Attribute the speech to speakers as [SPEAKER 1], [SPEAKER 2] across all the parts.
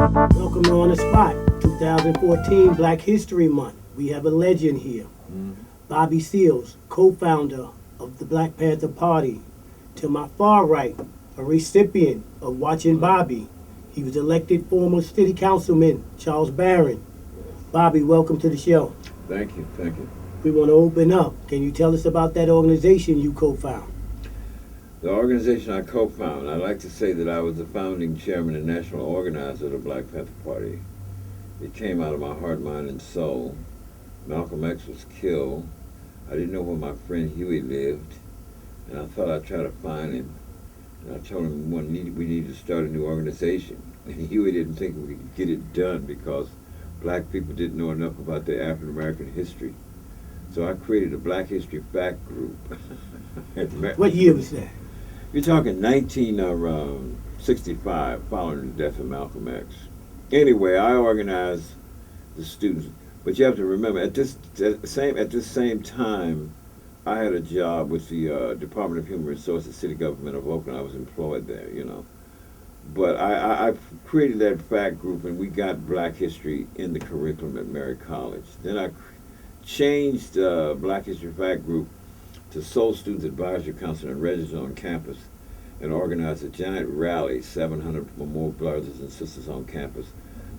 [SPEAKER 1] Welcome on the spot. 2014 Black History Month. We have a legend here. Bobby Seale, co-founder of the Black Panther Party. To my far right, a recipient of Watching Bobby. He was elected former city councilman Charles Barron. Bobby, welcome to the show.
[SPEAKER 2] Thank you, thank you.
[SPEAKER 1] We want to open up. Can you tell us about that organization you co-found?
[SPEAKER 2] The organization I co-found, I like to say that I was the founding chairman and national organizer of the Black Panther Party. It came out of my heart, mind, and soul. Malcolm X was killed. I didn't know where my friend Huey lived, and I thought I'd try to find him. And I told him we needed to start a new organization. And Huey didn't think we could get it done because black people didn't know enough about their African American history. So I created a Black History Fact Group.
[SPEAKER 1] What year was that?
[SPEAKER 2] You're talking 1965, following the death of Malcolm X. Anyway, I organized the students, but you have to remember at this same time, I had a job with the Department of Human Resources, City Government of Oakland. I was employed there, you know. But I created that fact group, and we got Black history in the curriculum at Mary College. Then I changed Black History Fact Group to Soul Students Advisory Council and registered on campus and organized a giant rally, 700 or more brothers and sisters on campus,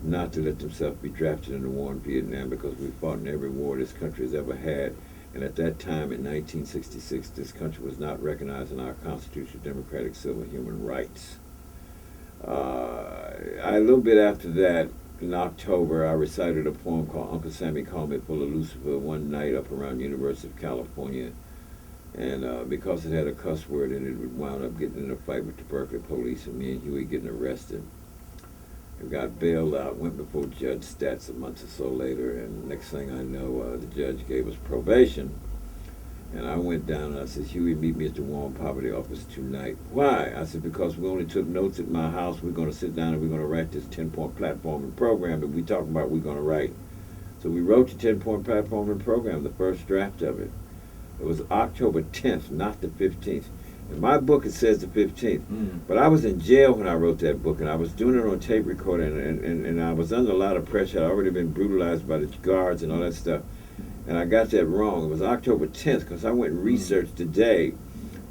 [SPEAKER 2] not to let themselves be drafted in the war in Vietnam because we fought in every war this country has ever had. And at that time, in 1966, this country was not recognizing our Constitution, democratic, civil, and human rights. A little bit after that, in October, I recited a poem called Uncle Sammy Called Me Full of Lucifer one night up around University of California. And because it had a cuss word in it, would wound up getting in a fight with the Berkeley police and me and Huey getting arrested. I got bailed out, went before Judge Stats a month or so later, and next thing I know, the judge gave us probation. And I went down and I said, Huey, meet me at the War on Poverty office tonight. Why? I said, because we only took notes at my house. We're going to sit down and we're going to write this 10-point platform and program that we talking about we're going to write. So we wrote the 10-point platform and program, the first draft of it. It was October 10th, not the 15th. In my book, it says the 15th. But I was in jail when I wrote that book, and I was doing it on tape recorder, and I was under a lot of pressure. I'd already been brutalized by the guards and all that stuff. And I got that wrong. It was October 10th, because I went and researched the day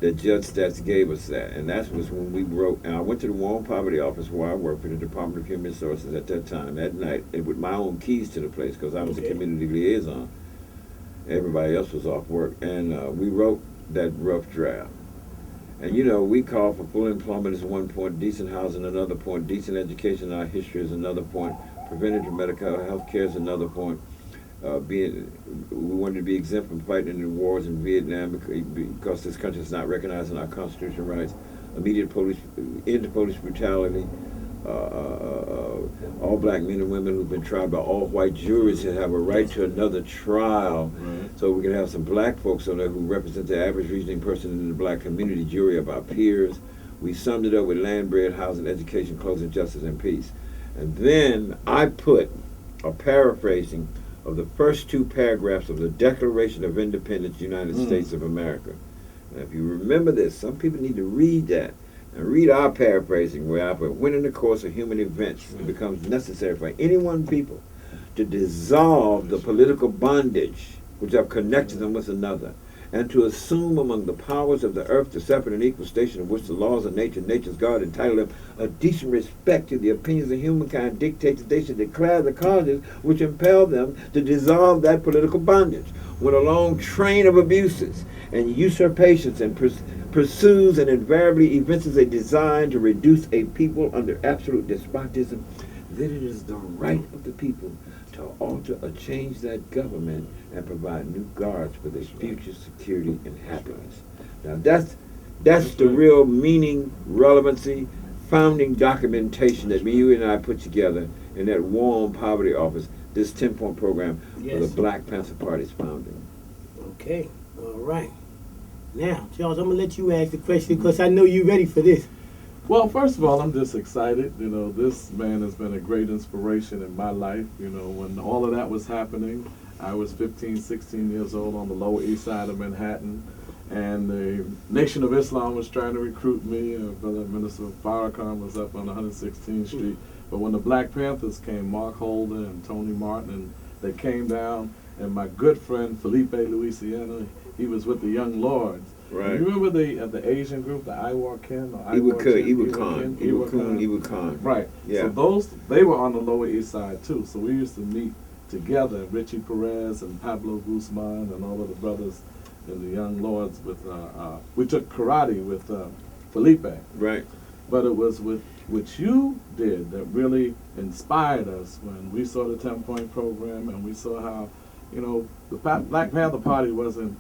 [SPEAKER 2] that Judge Stats gave us that. And that was when we wrote, and I went to the War on Poverty office where I worked for the Department of Human Resources at that time, that night, and with my own keys to the place, because I was a community liaison. Everybody else was off work, and we wrote that rough draft. And you know, we call for full employment is one point, decent housing another point, decent education in our history is another point, preventative medical health care is another point. We wanted to be exempt from fighting in the wars in Vietnam because this country is not recognizing our constitutional rights. Immediate end to police brutality. All black men and women who've been tried by all white juries should have a right to another trial. So we can have some black folks on there who represent the average reasoning person in the black community, jury of our peers. We summed it up with land, bread, housing, education, closing, justice, and peace. And then I put a paraphrasing of the first two paragraphs of the Declaration of Independence, United States of America. Now, if you remember this, some people need to read that. And read our paraphrasing where I put, when in the course of human events it becomes necessary for any one people to dissolve the political bondage which have connected them with another, and to assume among the powers of the earth the separate and equal station in which the laws of nature, nature's God, entitle them a decent respect to the opinions of humankind, dictate that they should declare the causes which impel them to dissolve that political bondage, when a long train of abuses and usurpations and pursues and invariably evinces a design to reduce a people under absolute despotism, then it is the right of the people to alter or change that government and provide new guards for their future security and happiness. Now that's the real meaning, relevancy, founding documentation that you and I put together in that War on Poverty office, this 10-point program for the Black Panther Party's founding.
[SPEAKER 1] Okay, all right. Now, Charles, I'm going to let you ask the question because I know you're ready for this.
[SPEAKER 3] Well, first of all, I'm just excited. You know, this man has been a great inspiration in my life. You know, when all of that was happening, I was 15, 16 years old on the Lower East Side of Manhattan. and the Nation of Islam was trying to recruit me. Brother Minister Barron was up on 116th Street. But when the Black Panthers came, Mark Holden and Tony Martin, and they came down, and my good friend Felipe Louisiana, he was with the Young Lords.
[SPEAKER 2] Right.
[SPEAKER 3] You remember the Asian group, the Iwar Kin?
[SPEAKER 2] Iwa Khan.
[SPEAKER 3] Right.
[SPEAKER 2] Yeah.
[SPEAKER 3] So they were on the Lower East Side too. So we used to meet together, Richie Perez and Pablo Guzman and all of the brothers in the Young Lords. We took karate with Felipe.
[SPEAKER 2] Right.
[SPEAKER 3] But it was with what you did that really inspired us when we saw the 10-point program and we saw how, the Black Panther Party wasn't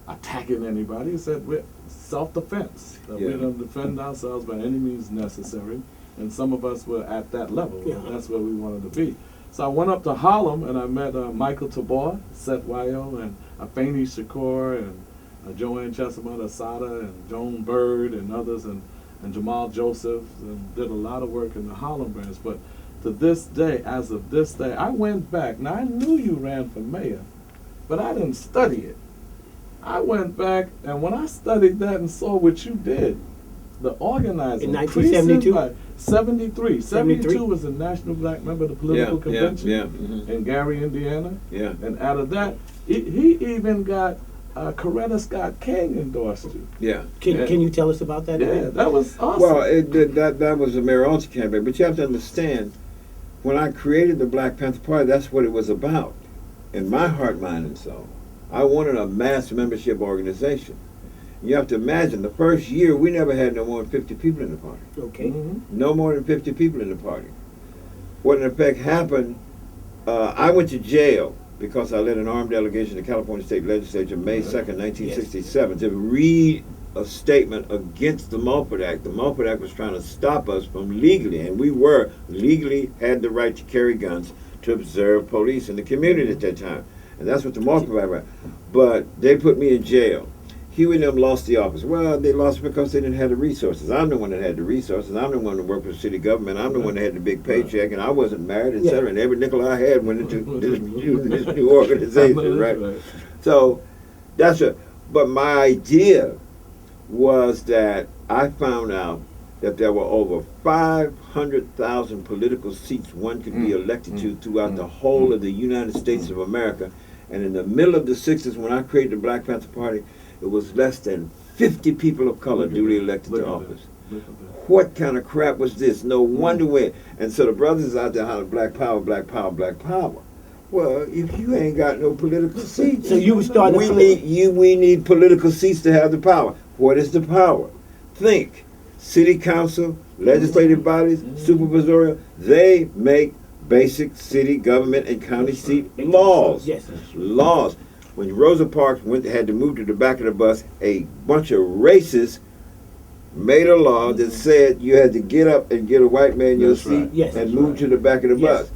[SPEAKER 3] attacking anybody. He said we're self-defense, that we're going to defend ourselves by any means necessary, and some of us were at that level.
[SPEAKER 1] Yeah.
[SPEAKER 3] And that's where we wanted to be. So I went up to Harlem and I met Michael Tabor, Seth Wayo, and Afeni Shakur, and Joanne Chesimard Asada, and Joan Bird, and others, and Jamal Joseph, and did a lot of work in the Harlem branch. But to this day, as of this day, I went back. Now, I knew you ran for mayor, but I didn't study it. I went back, and when I studied that and saw what you did, the organizing.
[SPEAKER 1] In 1972?
[SPEAKER 3] 73. 72 was the National Black Member of the Political Convention in Gary, Indiana.
[SPEAKER 2] Yeah.
[SPEAKER 3] And out of that, he even got Coretta Scott King endorsed you.
[SPEAKER 2] Yeah.
[SPEAKER 1] Can you tell us about that?
[SPEAKER 3] Yeah, that was awesome.
[SPEAKER 2] Well, that was the Mayor Alter campaign, but you have to understand, when I created the Black Panther Party, that's what it was about. In my heart, mind, and soul, I wanted a mass membership organization. You have to imagine, the first year, we never had no more than 50 people in the party.
[SPEAKER 1] Okay.
[SPEAKER 2] No more than 50 people in the party. What in effect happened, I went to jail because I led an armed delegation to the California State Legislature May 2nd, 1967, to read a statement against the Mulford Act. The Mulford Act was trying to stop us from legally, and we were legally had the right to carry guns to observe police in the community at that time. And that's what the Mulford Act was. But they put me in jail. Huey and them lost the office. Well, they lost because they didn't have the resources. I'm the one that had the resources. I'm the one that worked for the city government. I'm the one that had the big paycheck, and I wasn't married, etc. And every nickel I had went into this new organization, right? So that's it. But my idea was that I found out that there were over 500,000 political seats one could be elected to throughout the whole of the United States of America. And in the middle of the 60s, when I created the Black Panther Party, it was less than 50 people of color duly elected to office. What kind of crap was this? No wonder when. And so the brothers out there hollering black power, black power, black power. Well, if you ain't got no political seats,
[SPEAKER 1] So you were starting
[SPEAKER 2] we need political seats to have the power. What is the power? Think. City council, legislative bodies, supervisorial, they make basic city government and county seat laws.
[SPEAKER 1] Yes.
[SPEAKER 2] Laws. When Rosa Parks had to move to the back of the bus, a bunch of racists made a law that said you had to get up and get a white man in your seat and move to the back of the bus.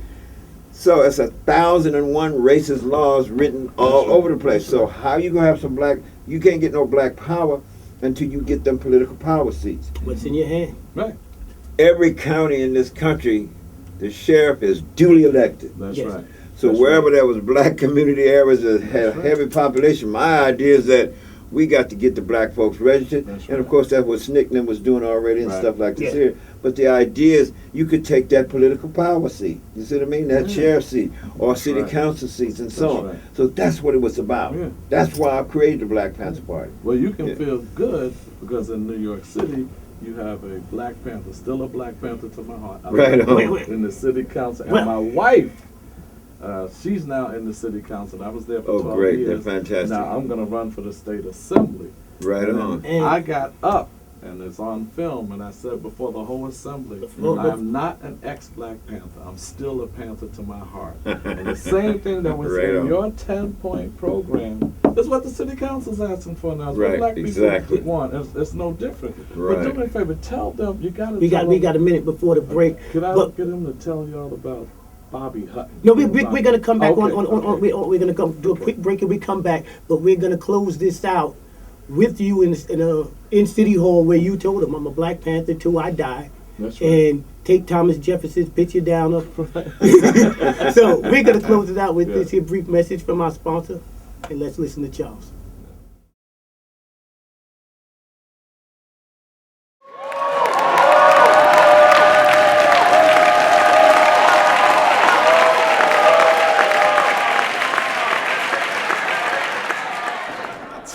[SPEAKER 2] So it's 1,001 racist laws written all over the place. So how you gonna have some black? You can't get no black power until you get them political power seats.
[SPEAKER 1] What's in your hand?
[SPEAKER 3] Right.
[SPEAKER 2] Every county in this country, the sheriff is duly elected.
[SPEAKER 3] That's right.
[SPEAKER 2] So wherever there was black community areas that had a heavy population, my idea is that we got to get the black folks registered. And of course that's what Snick and them was doing already and stuff like this here. But the idea is you could take that political power seat, you see what I mean? That sheriff seat or city council seats and so on. So that's what it was about. That's why I created the Black Panther Party.
[SPEAKER 3] Well, you can feel good because in New York City, you have a Black Panther, still a Black Panther to my heart.
[SPEAKER 2] Right on.
[SPEAKER 3] In the city council. And my wife, she's now in the city council. I was there for 12
[SPEAKER 2] great.
[SPEAKER 3] years.
[SPEAKER 2] They're fantastic.
[SPEAKER 3] Now I'm going to run for the state assembly.
[SPEAKER 2] Right on.
[SPEAKER 3] And I got up, and it's on film, and I said before the whole assembly, I'm not an ex-Black Panther. I'm still a Panther to my heart. And the same thing that was in your 10-point program is what the city council's asking for now. It's what black people want. It's no different. But do me a favor, tell them, you got to
[SPEAKER 1] We got a minute before the break.
[SPEAKER 3] Could I get him to tell y'all about Bobby Hutton?
[SPEAKER 1] No, we're going to come back we're going to come do a quick break and we come back, but we're going to close this out with you in City Hall where you told him, I'm a Black Panther till I die.
[SPEAKER 3] That's right.
[SPEAKER 1] And take Thomas Jefferson's picture down up front. So we're going to close it out with this here brief message from our sponsor, and let's listen to Charles.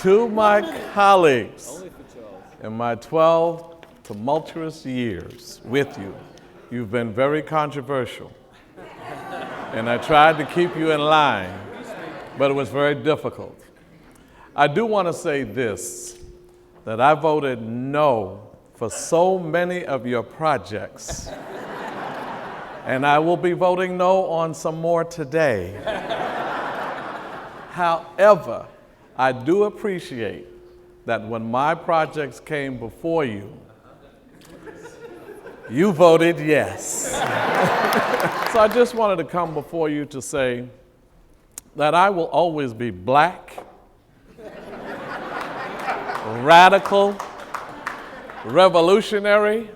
[SPEAKER 4] To my colleagues, in my 12 tumultuous years with you, you've been very controversial. And I tried to keep you in line, but it was very difficult. I do want to say this, that I voted no for so many of your projects, and I will be voting no on some more today. However, I do appreciate that when my projects came before you, you voted yes. So I just wanted to come before you to say that I will always be black, radical, revolutionary.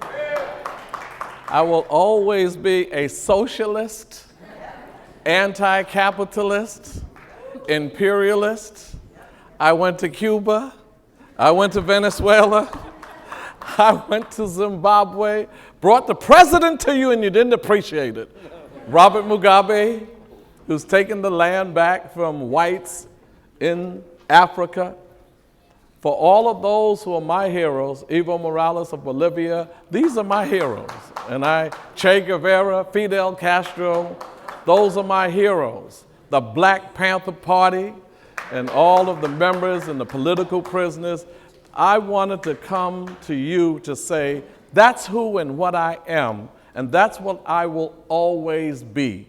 [SPEAKER 4] I will always be a socialist, anti-capitalist, imperialist. I went to Cuba. I went to Venezuela. I went to Zimbabwe, brought the president to you and you didn't appreciate it. Robert Mugabe, who's taken the land back from whites in Africa. For all of those who are my heroes, Evo Morales of Bolivia, these are my heroes. And Che Guevara, Fidel Castro, those are my heroes. The Black Panther Party and all of the members and the political prisoners. I wanted to come to you to say, that's who and what I am, and that's what I will always be.